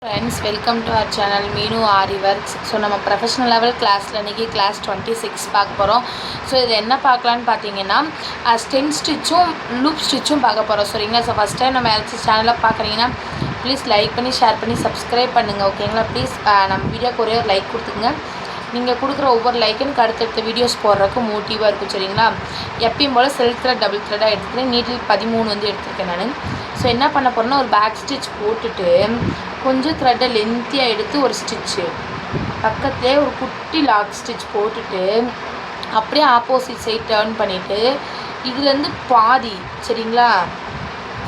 Friends, welcome to our channel Meenu Ari Works. So நம்ம professional level கிளாஸில் இன்றைக்கி class 26 பார்க்க போகிறோம். ஸோ இதில் என்ன பார்க்கலான்னு பார்த்தீங்கன்னா ஸ்டெம் ஸ்டிச்சும் லூப் ஸ்டிச்சும் பார்க்க போகிறோம். சரிங்களா? ஸோ ஃபஸ்ட் டைம் நம்ம யாராச்சும் சேனலை பார்க்குறீங்கன்னா ப்ளீஸ் லைக் பண்ணி ஷேர் பண்ணி சப்ஸ்கிரைப் பண்ணுங்கள். ஓகேங்களா? ப்ளீஸ் நம்ம வீடியோக்கு ஒரே ஒரு லைக் கொடுத்துங்க. நீங்கள் கொடுக்குற ஒவ்வொரு லைக்கும் எனக்கு அடுத்தடுத்த வீடியோஸ் போடுறதுக்கு மோட்டிவாக இருக்கும். சரிங்களா? எப்பயும் போல் செல்ஃப் த்ரெட் டபுள் த்ரெட்டாக எடுத்துக்கிறேன். நீட்டில் 13 வந்து எடுத்துருக்கேன் நான். ஸோ என்ன பண்ண போகிறேன்னா ஒரு பேக் ஸ்டிச் போட்டுட்டு கொஞ்சம் த்ரெட்டை லென்த்தியாக எடுத்து ஒரு ஸ்டிச்சு பக்கத்துலேயே ஒரு குட்டி லாக் ஸ்டிச் போட்டுட்டு அப்படியே ஆப்போசிட் சைட் டேர்ன் பண்ணிவிட்டு இதுலேருந்து பாதி, சரிங்களா,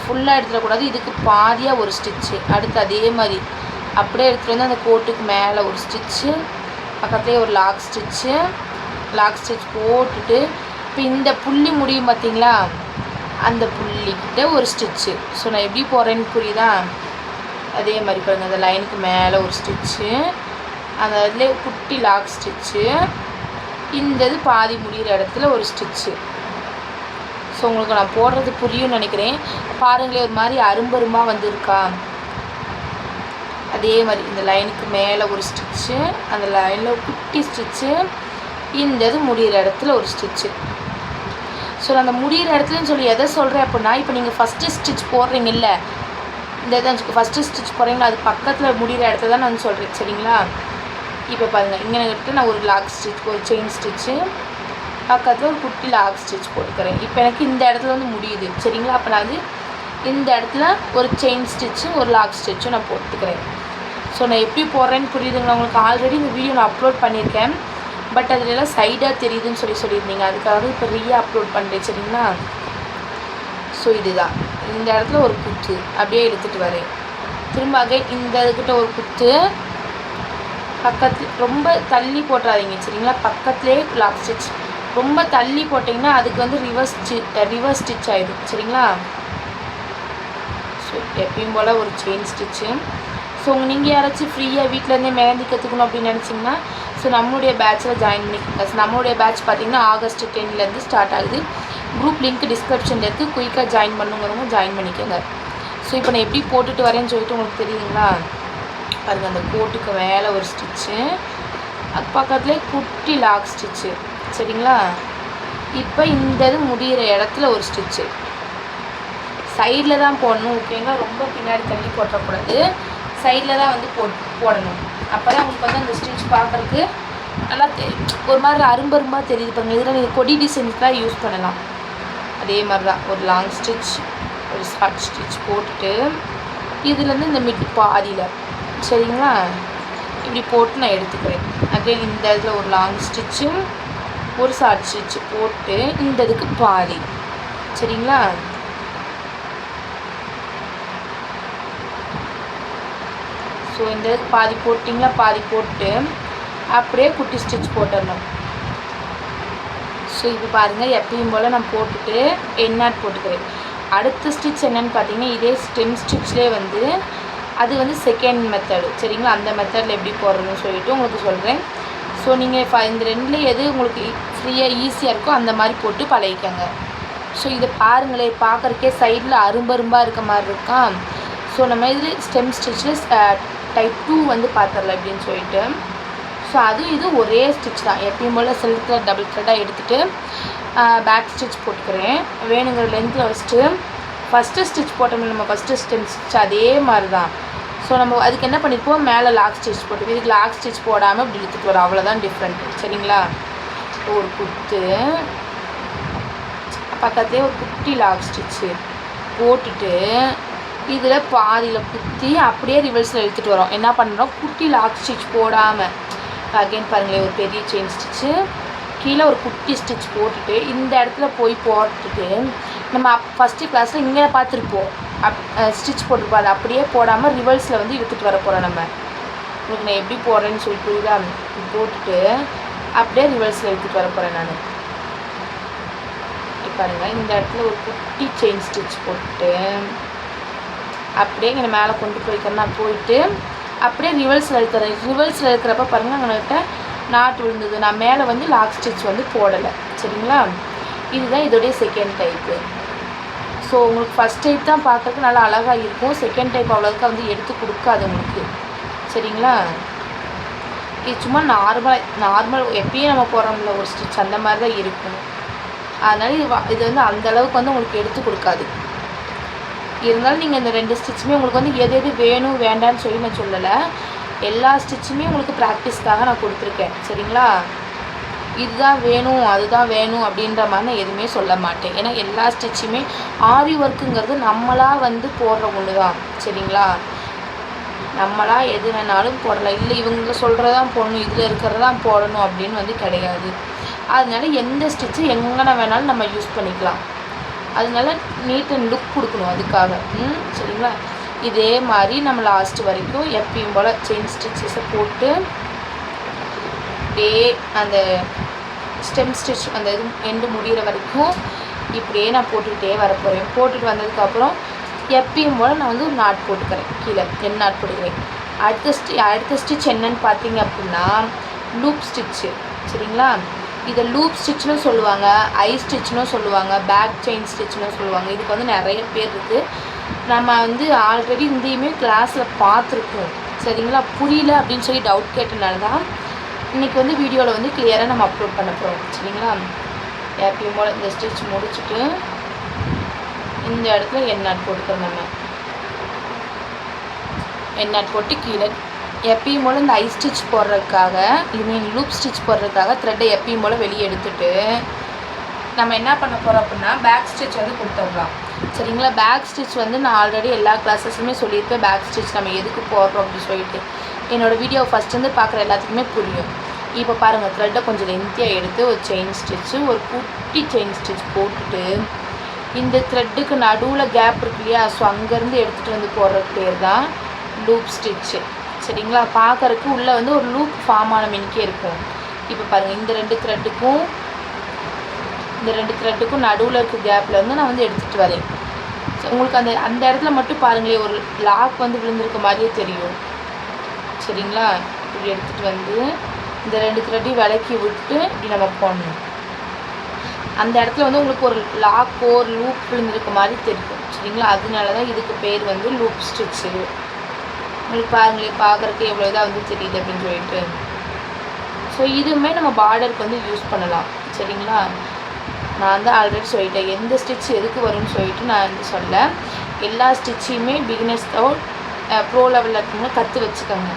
ஃபுல்லாக எடுத்துடக்கூடாது, இதுக்கு பாதியாக ஒரு ஸ்டிச்சு, அடுத்து அதே மாதிரி அப்படியே எடுத்துகிட்டு வந்து அந்த கோட்டுக்கு மேலே ஒரு ஸ்டிச்சு, பக்கத்துலேயே ஒரு லாக் ஸ்டிச் போட்டுட்டு இப்போ இந்த புள்ளி முடியும் பார்த்தீங்களா, அந்த புள்ளிக்கிட்ட ஒரு ஸ்டிச்சு. ஸோ நான் எப்படி போகிறேன்னு புரியுதா? அதே மாதிரி பாருங்கள், அந்த லைனுக்கு மேலே ஒரு ஸ்டிச்சு, அந்த அதில் குட்டி லாக் ஸ்டிச்சு, இந்த இது பாதி முடிகிற இடத்துல ஒரு ஸ்டிச்சு. ஸோ உங்களுக்கு நான் போடுறது புரியும்னு நினைக்கிறேன். பாருங்களேன், ஒரு மாதிரி அரும்பரும்பாக வந்துருக்கா. அதே மாதிரி இந்த லைனுக்கு மேலே ஒரு ஸ்டிச்சு, அந்த லைனில் குட்டி ஸ்டிச்சு, இந்த இது முடிகிற இடத்துல ஒரு ஸ்டிச்சு. ஸோ அந்த முடிகிற இடத்துலன்னு சொல்லி எதை சொல்கிறேன் அப்படின்னா, இப்போ நீங்கள் ஃபஸ்ட்டு ஸ்டிச் போடுறீங்கல்ல, இந்த இதை ஃபஸ்ட்டு ஸ்டிச் போடுறீங்களா, அது பக்கத்தில் முடிகிற இடத்துல தான் நான் சொல்கிறேன். சரிங்களா? இப்போ பாருங்கள், இங்கே எடுத்து நான் ஒரு லாக் ஸ்டிச், ஒரு செயின் ஸ்டிச்சு, பக்கத்தில் ஒரு குட்டி லாக் ஸ்டிச் போட்டுக்கிறேன். இப்போ எனக்கு இந்த இடத்துல வந்து முடியுது. சரிங்களா? அப்போ நான் இந்த இடத்துல ஒரு செயின் ஸ்டிச்சு, ஒரு லாக் ஸ்டிச்சும் நான் போட்டுக்கிறேன். ஸோ நான் எப்படி போடுறேன்னு புரியுதுங்களா உங்களுக்கு? ஆல்ரெடி இந்த வீடியோ நான் அப்லோட் பண்ணியிருக்கேன், பட் அதிலெல்லாம் சைடாக தெரியுதுன்னு சொல்லியிருந்தீங்க, அதுக்காக இப்போ அப்லோட் பண்ணுறேன். சரிங்களா? ஸோ இதுதான் இந்த இடத்துல ஒரு குத்து அப்படியே எடுத்துகிட்டு வரேன். திரும்ப இந்த இதுக்கிட்ட ஒரு குத்து, பக்கத்தில் ரொம்ப தள்ளி போட்டுறாதீங்க. சரிங்களா? பக்கத்துலேயே லாக் ஸ்டிச். ரொம்ப தள்ளி போட்டிங்கன்னா அதுக்கு வந்து ரிவர்ஸ் ஸ்டிச் ஆகிடும். சரிங்களா? ஸோ எப்பயும் போல் ஒரு செயின் ஸ்டிச்சு. ஸோ நீங்கள் யாராச்சும் ஃப்ரீயாக வீட்டிலேருந்தே மெஹந்தி கற்றுக்கணும் அப்படின்னு நினச்சிங்கன்னா ஸோ நம்மளுடைய பேட்சில் ஜாயின் பண்ணிக்கோங்க. நம்மளுடைய பேட்ச் பார்த்திங்கன்னா ஆகஸ்ட் 10 ஸ்டார்ட் ஆகுது. குரூப் லிங்க் டிஸ்கிரிப்ஷனில் இருக்குது. குயிக்காக ஜாயின் பண்ணுங்கிறவங்க ஜாயின் பண்ணிக்கோங்க. ஸோ இப்போ நான் எப்படி போட்டுட்டு வரேன்னு சொல்லிட்டு உங்களுக்கு தெரியுதுங்களா? பாருங்கள், அந்த கோட்டுக்கு மேலே ஒரு ஸ்டிச்சு, அது பக்கத்துலேயே குட்டி லாக் ஸ்டிச்சு. சரிங்களா? இப்போ இந்த இது முடிகிற இடத்துல ஒரு ஸ்டிச்சு சைடில் தான் போடணும். ஓகேங்களா? ரொம்ப பின்னாடி தள்ளி போட்டக்கூடாது, சைடில் தான் வந்து போடணும். அப்போ தான் உங்களுக்கு வந்து அந்த ஸ்டிச் பார்க்குறதுக்கு நல்லா ஒரு மாதிரி அரும்பரும்பாக தெரியுது. பாருங்கள், இதில் நீங்கள் கொடி டிசைனுக்குலாம் யூஸ் பண்ணலாம். அதே மாதிரி தான் ஒரு லாங் ஸ்டிச், ஒரு ஷார்ட் ஸ்டிச் போட்டுட்டு இதுலேருந்து இந்த மிட் பாதியில், சரிங்களா, இப்படி போட்டு நான் எடுத்துக்கிறேன். அகைன் இந்த இதில் ஒரு லாங் ஸ்டிச்சு, ஒரு ஷார்ட் ஸ்டிச்சு போட்டு இந்த இதுக்கு பாதி. சரிங்களா? ஸோ இந்த பாதி போட்டிங்களா, பாதி போட்டு அப்படியே குட்டி ஸ்டிச் போட்டுடணும். ஸோ இப்போ பாருங்கள், எப்பயும் போல் நான் போட்டுட்டு எண்ணாட் போட்டுக்கிறேன். அடுத்த ஸ்டிச் என்னென்னு பார்த்தீங்கன்னா இதே ஸ்டெம் ஸ்டிச்லேயே வந்து அது வந்து செகண்ட் மெத்தடு. சரிங்களா? அந்த மெத்தடில் எப்படி போடுறதுன்னு சொல்லிவிட்டு உங்களுக்கு சொல்கிறேன். ஸோ நீங்கள் இந்த ரெண்டில் எது உங்களுக்கு ஃப்ரீயாக ஈஸியாக இருக்கோ அந்த மாதிரி போட்டு பழகிக்கோங்க. ஸோ இதை பாருங்களேன், பார்க்குறக்கே சைடில் அரும்பரும்பாக இருக்க மாதிரி இருக்கா. ஸோ நம்ம இதில் ஸ்டெம் ஸ்டிச்சில் டைப் 2 வந்து பார்த்துடலாம் எப்படின்னு சொல்லிட்டு. ஸோ இது ஒரே ஸ்டிச் தான். எப்பயும் போல் செல்ஃப் த்ரெட் டபுள் த்ரெட்டாக எடுத்துகிட்டு பேக் ஸ்டிச் போட்டுக்கிறேன். வேணுங்கிற லென்த்தில் வச்சுட்டு ஃபஸ்ட்டு ஸ்டிச் போட்டோம்னா நம்ம ஃபஸ்ட்டு ஸ்டெம் ஸ்டிச் அதே மாதிரி தான். ஸோ நம்ம அதுக்கு என்ன பண்ணியிருப்போம், மேலே லாக் ஸ்டிச் போட்டு இதுக்கு லாக் ஸ்டிச் போடாமல் இப்படி இழுத்துட்டு வரும், அவ்வளோதான் டிஃப்ரெண்ட். சரிங்களா? ஒரு குத்து, பக்கத்துலேயே ஒரு குட்டி லாக் ஸ்டிச்சு போட்டுட்டு இதில் பாதியில் குத்தி அப்படியே ரிவர்ஸில் எடுத்துகிட்டு வரோம். என்ன பண்ணுறோம், குட்டி லாக் ஸ்டிச் போடாமல் அகைன் பாருங்களேன், ஒரு பெரிய செயின் ஸ்டிச்சு, கீழே ஒரு குட்டி ஸ்டிச் போட்டுட்டு இந்த இடத்துல போய் போட்டுட்டு நம்ம ஃபஸ்ட்டு கிளாஸில் இங்கே பார்த்துருப்போம் ஸ்டிச் போட்டுருப்போம், அதை அப்படியே போடாமல் ரிவர்ஸில் வந்து இழுத்துட்டு வர போகிறோம். நம்ம உங்களுக்கு நான் எப்படி போடுறேன்னு சொல்லி புரியுதா? போட்டுட்டு அப்படியே ரிவர்ஸில் எடுத்துகிட்டு வர போகிறேன் நான். பாருங்கள், இந்த இடத்துல ஒரு குட்டி செயின் ஸ்டிச் போட்டு அப்படியே இங்கே மேலே கொண்டு போயிட்டு அப்படியே ரிவர்ஸில் இருக்கிறேன். ரிவர்ஸில் இருக்கிறப்ப பாருங்கள், அங்கள்கிட்ட நாட் விழுந்தது. நான் மேலே வந்து லாக் ஸ்டிச் வந்து போடலை. சரிங்களா? இதுதான் இதோடைய செகண்ட் டைப்பு. ஸோ உங்களுக்கு ஃபஸ்ட் டைப் தான் பார்க்கறதுக்கு நல்லா அழகாக இருக்கும். செகண்ட் டைப் அவ்வளோக்கா வந்து எடுத்து கொடுக்காது உங்களுக்கு. சரிங்களா? இது சும்மா நார்மல் எப்பயும் நம்ம போடுறோம்ல ஒரு ஸ்டிச் அந்த மாதிரி தான் இருக்கும். அதனால் இது வந்து அந்தளவுக்கு வந்து உங்களுக்கு எடுத்து கொடுக்காது. இருந்தாலும் நீங்கள் இந்த 2 ஸ்டிச்சுமே உங்களுக்கு வந்து எது எது வேணும் வேண்டான்னு சொல்லி நான் சொல்லலை. எல்லா ஸ்டிச்சுமே உங்களுக்கு ப்ராக்டிஸ்க்காக நான் கொடுத்துருக்கேன். சரிங்களா? இதுதான் வேணும் அதுதான் வேணும் அப்படின்ற மாதிரி நான் எதுவுமே சொல்ல மாட்டேன். ஏன்னா எல்லா ஸ்டிச்சுமே ஆரி ஒர்க்குங்கிறது நம்மளாக வந்து போடுற ஒன்று தான். சரிங்களா? நம்மளாக எது வேணாலும் போடலாம். இல்லை இவங்க சொல்கிறதான் போடணும், இதில் இருக்கிறதான் போடணும் அப்படின்னு வந்து கிடையாது. அதனால எந்த ஸ்டிச்சு எங்கே வேணாலும் நம்ம யூஸ் பண்ணிக்கலாம். அதனால நீட் அண்ட் லுக் கொடுக்கணும் அதுக்காக. சரிங்களா? இதே மாதிரி நம்ம லாஸ்ட் வரைக்கும் எப்பயும் போல் செயின் ஸ்டிச்சஸை போட்டு அப்படியே அந்த ஸ்டெம் ஸ்டிச் அந்த இது எண்டு முடிகிற வரைக்கும் இப்படியே நான் போட்டுக்கிட்டே வரப்போகிறேன். போட்டுட்டு வந்ததுக்கப்புறம் எப்பயும் போல் நான் வந்து ஒரு நாட் போட்டுக்கிறேன். கீழே என் நாட் போட்டுக்கிறேன். அடுத்த ஸ்டிச் என்னன்னு பார்த்தீங்க அப்படின்னா லூப் ஸ்டிச்சு. சரிங்களா? இதை லூப் ஸ்டிச்னு சொல்லுவாங்க, ஐ ஸ்டிச்னு சொல்லுவாங்க, பேக் செயின் ஸ்டிச்னு சொல்லுவாங்க. இதுக்கு வந்து நிறைய பேர் இருக்குது. நம்ம வந்து ஆல்ரெடி இதையுமே கிளாஸில் பார்த்துருக்கோம். சரிங்களா? புரியல அப்படின்னு சொல்லி டவுட் கேட்டனால தான் இன்றைக்கி வந்து வீடியோவில் வந்து கிளியராக நம்ம அப்லோட் பண்ண போகிறோம். சரிங்களா? எப்பயும் போல் இந்த ஸ்டிச் முடிச்சுட்டு இந்த இடத்துல என் நாட் போட்டுக்கிறோம். நம்ம என் நாட் போட்டு கீழே எப்பயும் போல் இந்த ஐ ஸ்டிச் போடுறதுக்காக லூப் ஸ்டிச் போடுறதுக்காக த்ரெட்டை எப்பயும் போல் வெளியே எடுத்துகிட்டு நம்ம என்ன பண்ண போகிறோம் அப்படின்னா பேக் ஸ்டிச் வந்து கொடுத்துடலாம். சரிங்களா? பேக் ஸ்டிச் வந்து நான் ஆல்ரெடி எல்லா கிளாஸஸுமே சொல்லியிருப்பேன். பேக் ஸ்டிச் நம்ம எதுக்கு போடுறோம் அப்படின்னு சொல்லிட்டு என்னோடய வீடியோ ஃபஸ்ட் வந்து பார்க்குற எல்லாத்துக்குமே புரியும். இப்போ பாருங்கள், த்ரெட்டை கொஞ்சம் லென்த்தியாக எடுத்து ஒரு செயின் ஸ்டிச்சு, ஒரு குட்டி செயின் ஸ்டிச் போட்டுட்டு இந்த த்ரெட்டுக்கு நடுவில் கேப் இருக்கு இல்லையா, ஸோ அங்கேருந்து எடுத்துகிட்டு வந்து போடுற பேர் தான் லூப் ஸ்டிச்சு. சரிங்களா? பார்க்குறதுக்கு உள்ளே வந்து ஒரு லூப் ஃபார்ம் ஆன மினிக்கே இருக்கும். இப்போ பாருங்கள், இந்த 2 த்ரெட்டுக்கும் நடுவில் இருக்க கேப்பில் வந்து நான் வந்து எடுத்துகிட்டு வரேன். ஸோ உங்களுக்கு அந்த இடத்துல மட்டும் பாருங்களேன், ஒரு லாக் வந்து விழுந்திருக்க மாதிரியே தெரியும். சரிங்களா? இப்படி எடுத்துகிட்டு வந்து இந்த 2 த்ரெட்டையும் விலக்கி விட்டு இப்படி நம்ம போடணும். அந்த இடத்துல வந்து உங்களுக்கு ஒரு லாக்கோ ஒரு லூப் விழுந்திருக்க மாதிரி தெரியும். சரிங்களா? அதனால தான் இதுக்கு பேர் வந்து லூப் ஸ்டிச்சு. உங்களுக்கு பாருங்களேன், பார்க்குறதுக்கு எவ்வளோ இதாக வந்து தெரியுது அப்படின்னு சொல்லிட்டு. ஸோ இதுவுமே நம்ம பார்டருக்கு வந்து யூஸ் பண்ணலாம். சரிங்களா? நான் தான் ஆல்ரெடி சொல்லிட்டேன் எந்த ஸ்டிச் எதுக்கு வரும்னு சொல்லிட்டு நான் வந்து சொல்ல. எல்லா ஸ்டிச்சையுமே பிகினர்ஸ் ப்ரோ லெவலில் இருக்கவங்க கற்று வச்சுக்கோங்க.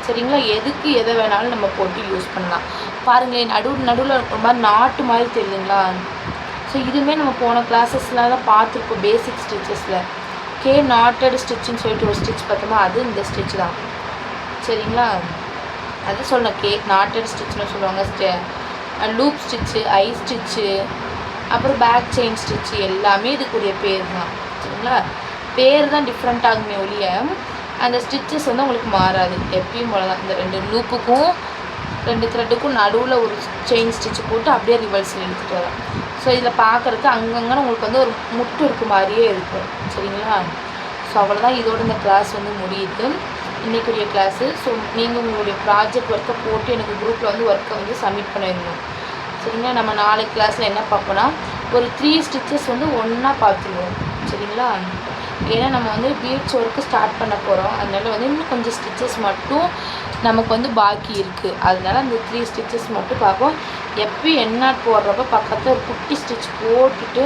சரிங்களா? எதுக்கு எதை வேணாலும் நம்ம போட்டு யூஸ் பண்ணலாம். பாருங்களேன், நடுவில் ஒரு மாதிரி நாட்டு மாதிரி தெரியுதுங்களா? ஸோ இதுவுமே நம்ம போன கிளாஸஸ்லாம் தான் பார்த்துருப்போம். பேசிக் ஸ்டிச்சஸில் நாட்டட் ஸ்டிச்சுன்னு சொல்லிட்டு ஒரு ஸ்டிச் பார்த்தோமா, அது இந்த ஸ்டிச் தான். சரிங்களா? அது சொன்னேன் நாட்டட் ஸ்டிச்னு சொல்லுவாங்க. லூப் ஸ்டிச்சு, ஐ ஸ்டிச்சு, அப்புறம் பேக் செயின் ஸ்டிச்சு எல்லாமே இதுக்குரிய பேர் தான். சரிங்களா? பேர் தான் டிஃப்ரெண்ட் ஆகுமே ஒழிய அந்த ஸ்டிச்சஸ் வந்து உங்களுக்கு மாறாது. எப்பயும் போல தான் இந்த 2 லூப்புக்கும் 2 த்ரெட்டுக்கும் நடுவில் ஒரு செயின் ஸ்டிச்சு போட்டு அப்படியே ரிவர்ஸில் எடுத்துகிட்டு வரலாம். ஸோ இதில் பார்க்குறதுக்கு அங்கங்கே உங்களுக்கு வந்து ஒரு முட்டு இருக்க மாதிரியே இருக்கும். சரிங்களா? ஸோ அவ்வளோதான், இதோட இந்த கிளாஸ் வந்து முடியுது, இன்றைக்குரிய கிளாஸு. ஸோ நீங்கள் உங்களுடைய ப்ராஜெக்ட் ஒர்க்கை போட்டு எனக்கு குரூப்பில் வந்து ஒர்க்கை வந்து சப்மிட் பண்ணிடணும். சரிங்களா? நம்ம நாளைக்கு கிளாஸில் என்ன பார்ப்போம்னா ஒரு 3 ஸ்டிச்சஸ் வந்து ஒன்றா பார்த்துருவோம். சரிங்களா? ஏன்னா நம்ம வந்து பீட்ஸ் ஒர்க்கு ஸ்டார்ட் பண்ண போகிறோம். அதனால வந்து இன்னும் கொஞ்சம் ஸ்டிச்சஸ் மட்டும் நமக்கு வந்து பாக்கி இருக்குது. அதனால அந்த 3 ஸ்டிச்சஸ் மட்டும் பார்ப்போம். எப்பயும் என் நாட் போடுறப்ப பக்கத்தில் ஒரு குட்டி ஸ்டிச் போட்டுட்டு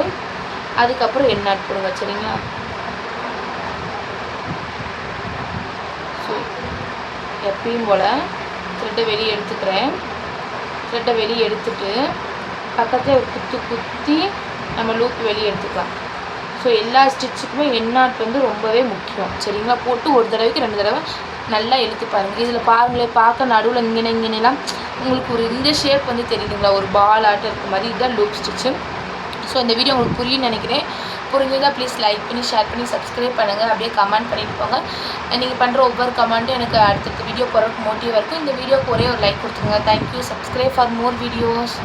அதுக்கப்புறம் என் நாட் போடுங்க. சரிங்களா? ஸோ எப்பயும் போல் த்ரெட்டை வெளியே எடுத்துக்கிறேன். த்ரெட்டை வெளியே எடுத்துட்டு பக்கத்தில் ஒரு குத்தி நம்ம லூப் வெளியே எடுத்துக்கலாம். ஸோ எல்லா ஸ்டிச்சுக்குமே என் நாட் வந்து ரொம்பவே முக்கியம். சரிங்களா? போட்டு ஒரு தடவைக்கு 2 தடவை நல்லா இழுத்து பாருங்கள். இதில் பாருங்களேன், பார்க்க நடுவில் இங்கெல்லாம் உங்களுக்கு ஒரு இந்த ஷேப் வந்து தெரியுதுங்களா, ஒரு பால் ஆட்டம் இருக்க மாதிரி. இதுதான் லூப் ஸ்டிச்சு. ஸோ இந்த வீடியோ உங்களுக்கு புரியும்னு நினைக்கிறேன். புரிஞ்சதா ப்ளீஸ் லைக் பண்ணி ஷேர் பண்ணி சப்ஸ்கிரைப் பண்ணுங்கள். அப்படியே கமெண்ட் பண்ணிட்டு போங்க. நீங்கள் பண்ணுற ஒவ்வொரு கமெண்ட்டும் எனக்கு அடுத்தடுத்த வீடியோ போகிறதுக்கு மோட்டிவாக இருக்கும். இந்த வீடியோக்கு ஒரே ஒரு லைக் கொடுத்துருங்க. Thank you. Subscribe for more videos.